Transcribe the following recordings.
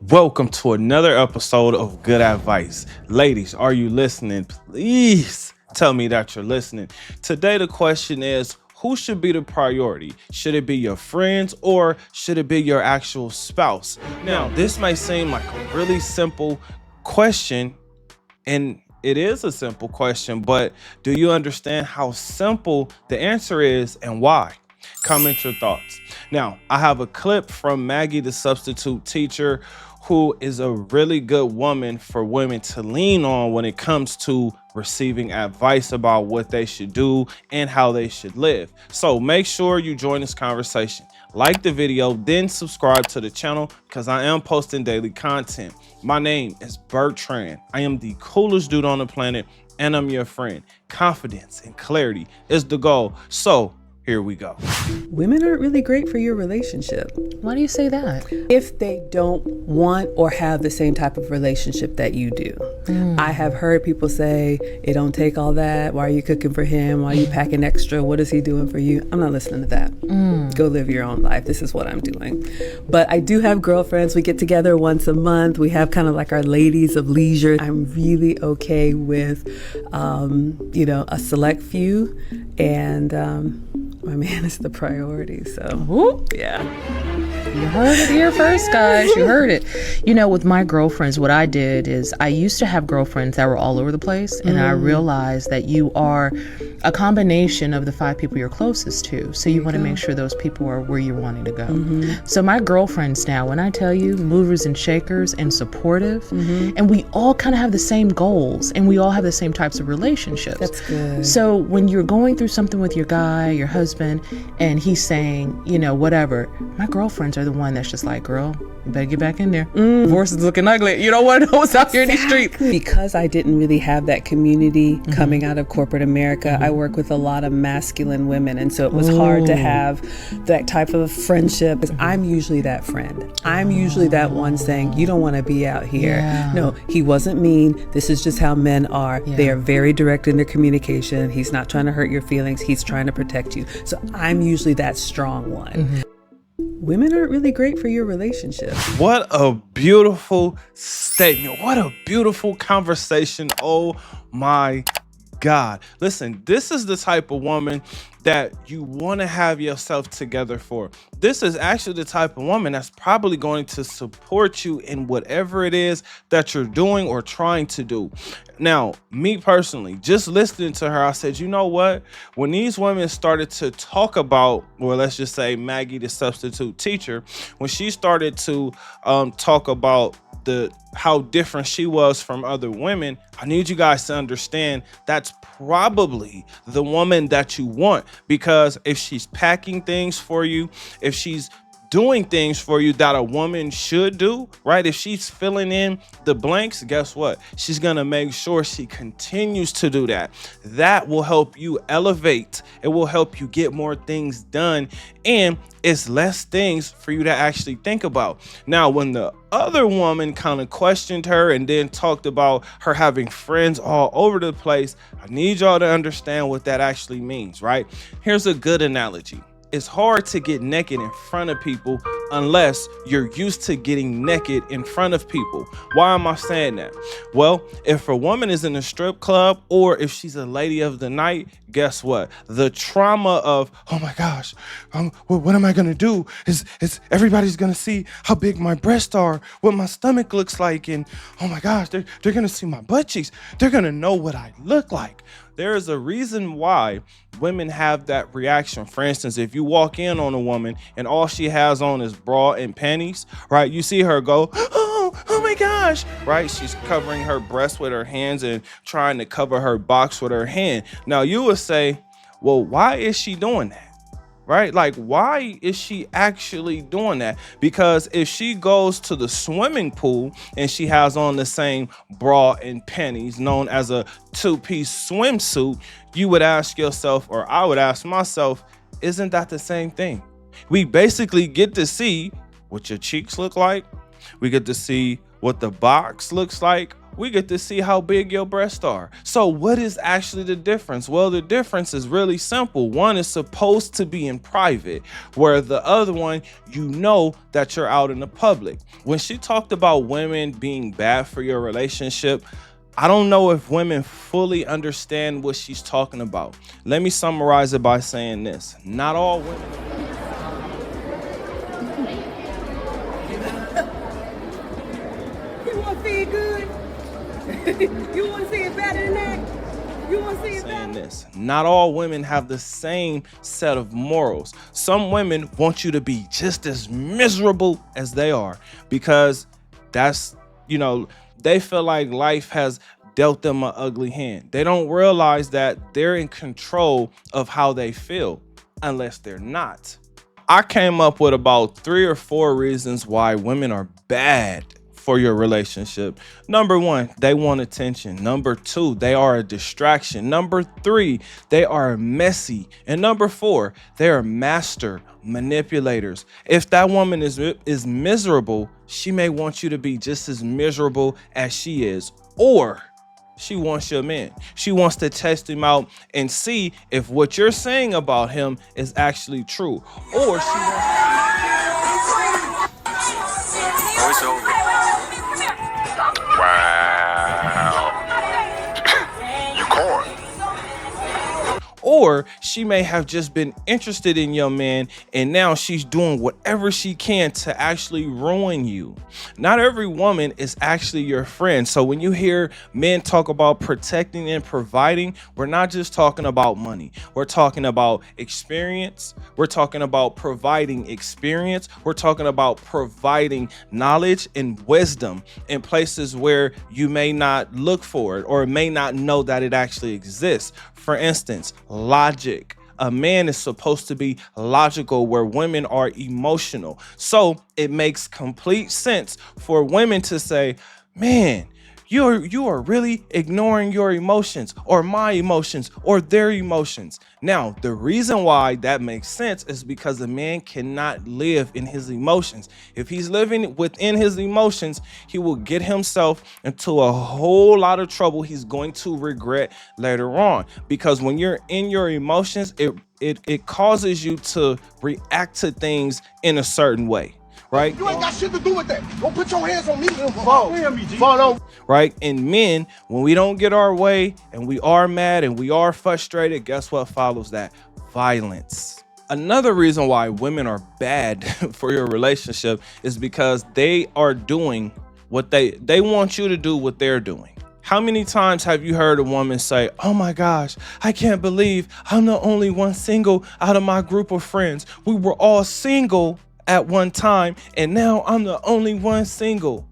Welcome to another episode of Good Advice. Ladies, are you listening? Please tell me that you're listening. Today, the question is, who should be the priority? Should it be your friends or should it be your actual spouse? Now, this may seem like a really simple question, and it is a simple question, but do you understand how simple the answer is and why? Comment your thoughts. Now, I have a clip from Maggie, the substitute teacher, who is a really good woman for women to lean on when it comes to receiving advice about what they should do and how they should live. So make sure you join this conversation. Like the video, then subscribe to the channel because I am posting daily content. My name is Bertrand. I am the coolest dude on the planet and I'm your friend. Confidence and clarity is the goal. So here we go. Women aren't really great for your relationship Why do you say that? if they don't want or have the same type of relationship that you do. I have heard people say, it don't take all that. Why are you cooking for him? Why are you packing extra? What is he doing for you? I'm not listening to that. Go live your own life. This is what I'm doing. But I do have girlfriends. We get together once a month. We have kind of like our ladies of leisure. I'm really okay with, a select few. And my man is the priority. So, yeah. You heard it here first, guys. You heard it. You know, with my girlfriends, what I did is I used to have girlfriends that were all over the place. And I realized that you are a combination of the 5 people you're closest to. So you want to make sure those people are where you're wanting to go. So my girlfriends now, when I tell you, movers and shakers and supportive, and we all kind of have the same goals and we all have the same types of relationships. That's good. So when you're going through something with your guy, your husband, and he's saying, whatever, my girlfriends are the one that's just like, girl, you better get back in there. Divorce is looking ugly. You don't want to know what's out here in these streets. Because I didn't really have that community coming out of corporate America, I work with a lot of masculine women. And so it was hard to have that type of friendship. Because I'm usually that friend. I'm usually that one saying, you don't want to be out here. Yeah. No, he wasn't mean. This is just how men are. They are very direct in their communication. He's not trying to hurt your feelings. He's trying to protect you. So I'm usually that strong one. Women aren't really great for your relationship. What a beautiful statement. What a beautiful conversation. Oh my God. Listen, this is the type of woman that you want to have yourself together for. This is actually the type of woman that's probably going to support you in whatever it is that you're doing or trying to do. Now, me personally, just listening to her, I said, you know what? When these women started to talk about, or let's just say Maggie, the substitute teacher, when she started to talk about how different she was from other women, I need you guys to understand that's probably the woman that you want, because if she's packing things for you, if she's doing things for you that a woman should do, right? If she's filling in the blanks, guess what? She's gonna make sure she continues to do that. That will help you elevate. It will help you get more things done, and it's less things for you to actually think about. Now, when the other woman kind of questioned her and then talked about her having friends all over the place, I need y'all to understand what that actually means, right? Here's a good analogy. It's hard to get naked in front of people unless you're used to getting naked in front of people. Why am I saying that? Well, if a woman is in a strip club or if she's a lady of the night, guess what? The trauma of, oh my gosh, what am I gonna do? Is everybody's gonna see how big my breasts are, what my stomach looks like, and oh my gosh, they're gonna see my butt cheeks. They're gonna know what I look like. There is a reason why women have that reaction. For instance, if you walk in on a woman and all she has on is bra and panties, right? You see her go, oh my gosh, right? She's covering her breast with her hands and trying to cover her box with her hand. Now you would say, well, why is she doing that? Right? Like, why is she actually doing that? Because if she goes to the swimming pool and she has on the same bra and panties known as a 2-piece swimsuit, you would ask yourself, or I would ask myself, isn't that the same thing? We basically get to see what your cheeks look like. We get to see what the box looks like, we get to see how big your breasts are. So what is actually the difference? Well, the difference is really simple. One is supposed to be in private, where the other one, you know that you're out in the public. When she talked about women being bad for your relationship, I don't know if women fully understand what she's talking about. Let me summarize it by saying this. Not all women. You want to see it good? You want to see it better than that? You want to see it Saying better? this. Not all women have the same set of morals. Some women want you to be just as miserable as they are because that's, they feel like life has dealt them an ugly hand. They don't realize that they're in control of how they feel unless they're not. I came up with about 3 or 4 reasons why women are bad for your relationship. Number 1, they want attention. Number 2, they are a distraction. Number 3, they are messy. And number 4, they are master manipulators. If that woman is miserable, she may want you to be just as miserable as she is, or she wants your man. She wants to test him out and see if what you're saying about him is actually true, or she wants. Oh, it's over. Wow. You corn. Or she may have just been interested in your man and now she's doing whatever she can to actually ruin you. Not every woman is actually your friend. So when you hear men talk about protecting and providing, we're not just talking about money. We're talking about experience. We're talking about providing experience. We're talking about providing knowledge and wisdom in places where you may not look for it or may not know that it actually exists. For instance, logic. A man is supposed to be logical where women are emotional. So it makes complete sense for women to say, man, you are really ignoring your emotions or my emotions or their emotions. Now, the reason why that makes sense is because a man cannot live in his emotions. If he's living within his emotions, he will get himself into a whole lot of trouble he's going to regret later on. Because when you're in your emotions, it causes you to react to things in a certain way. Right? You ain't got shit to do with that. Don't put your hands on me. Fall. Right? And men, when we don't get our way and we are mad and we are frustrated, guess what follows that? Violence. Another reason why women are bad for your relationship is because they are doing what they want you to do what they're doing. How many times have you heard a woman say, oh my gosh, I can't believe I'm the only one single out of my group of friends. We were all single at one time and now I'm the only one single.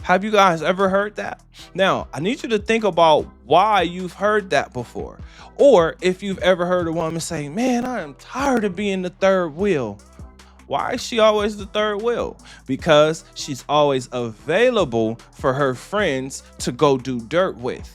Have you guys ever heard that? Now, I need you to think about why you've heard that before. Or if you've ever heard a woman say, man, I am tired of being the third wheel. Why is she always the third wheel? Because she's always available for her friends to go do dirt with.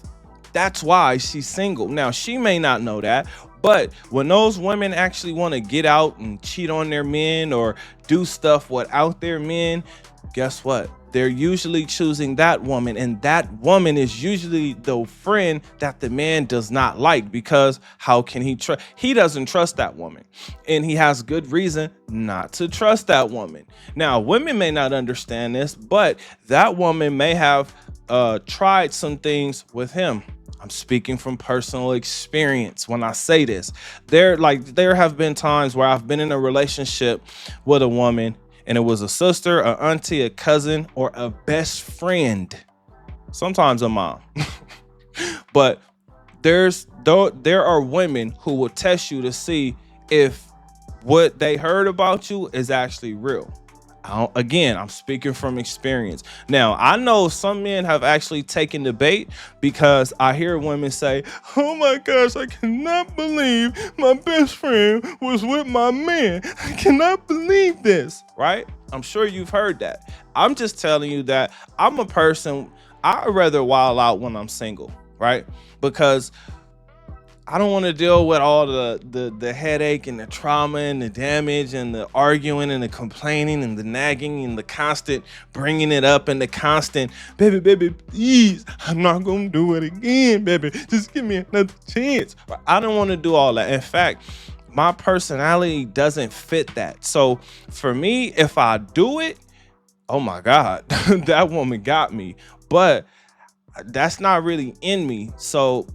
That's why she's single. Now, she may not know that, but when those women actually want to get out and cheat on their men or do stuff without their men, guess what? They're usually choosing that woman, and that woman is usually the friend that the man does not like, because how can he trust? He doesn't trust that woman, and he has good reason not to trust that woman. Now, women may not understand this, but that woman may have tried some things with him. I'm speaking from personal experience when I say this. There have been times where I've been in a relationship with a woman and it was a sister, a auntie, a cousin, or a best friend. Sometimes a mom. But there are women who will test you to see if what they heard about you is actually real. I'm speaking from experience. Now, I know some men have actually taken the bait, because I hear women say, oh my gosh, I cannot believe my best friend was with my man. I cannot believe this, right? I'm sure you've heard that. I'm just telling you that I'm a person, I'd rather wild out when I'm single, right? Because I don't want to deal with all the headache and the trauma and the damage and the arguing and the complaining and the nagging and the constant bringing it up and the constant, baby, please, I'm not going to do it again, baby. Just give me another chance. I don't want to do all that. In fact, my personality doesn't fit that. So for me, if I do it, oh my God, that woman got me. But that's not really in me. So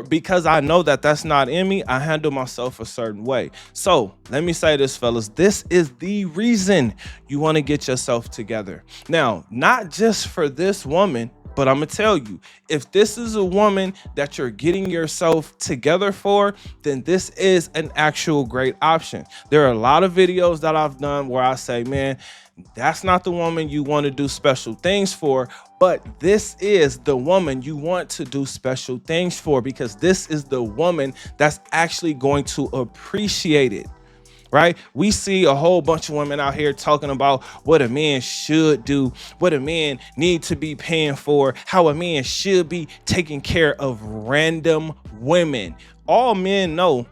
because I know that that's not in me, I handle myself a certain way. So let me say this, fellas, this is the reason you want to get yourself together. Now, not just for this woman, but I'm gonna tell you, if this is a woman that you're getting yourself together for, then this is an actual great option. There are a lot of videos that I've done where I say, man, that's not the woman you want to do special things for, but this is the woman you want to do special things for, because this is the woman that's actually going to appreciate it. Right? We see a whole bunch of women out here talking about what a man should do, what a man need to be paying for, how a man should be taking care of random women. All men know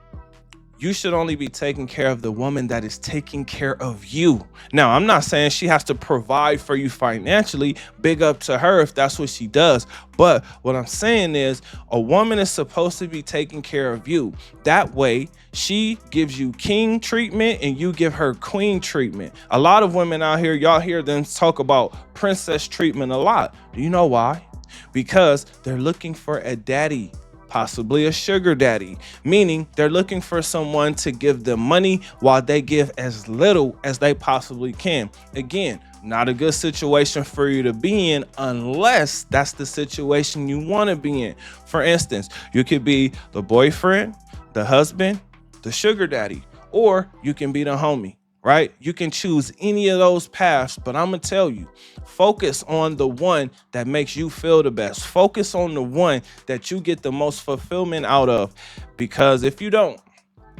you should only be taking care of the woman that is taking care of you. Now, I'm not saying she has to provide for you financially. Big up to her if that's what she does. But what I'm saying is a woman is supposed to be taking care of you. That way, she gives you king treatment and you give her queen treatment. A lot of women out here, y'all hear them talk about princess treatment a lot. Do you know why? Because they're looking for a daddy. Possibly a sugar daddy, meaning they're looking for someone to give them money while they give as little as they possibly can. Again, not a good situation for you to be in unless that's the situation you want to be in. For instance, you could be the boyfriend, the husband, the sugar daddy, or you can be the homie. Right? You can choose any of those paths, but I'm going to tell you, focus on the one that makes you feel the best. Focus on the one that you get the most fulfillment out of, because if you don't,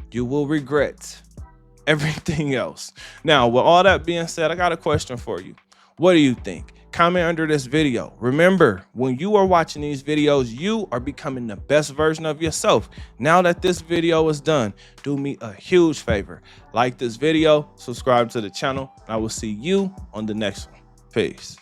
you will regret everything else. Now, with all that being said, I got a question for you. What do you think? Comment under this video. Remember, when you are watching these videos, you are becoming the best version of yourself. Now that this video is done, do me a huge favor. Like this video, subscribe to the channel, and I will see you on the next one. Peace.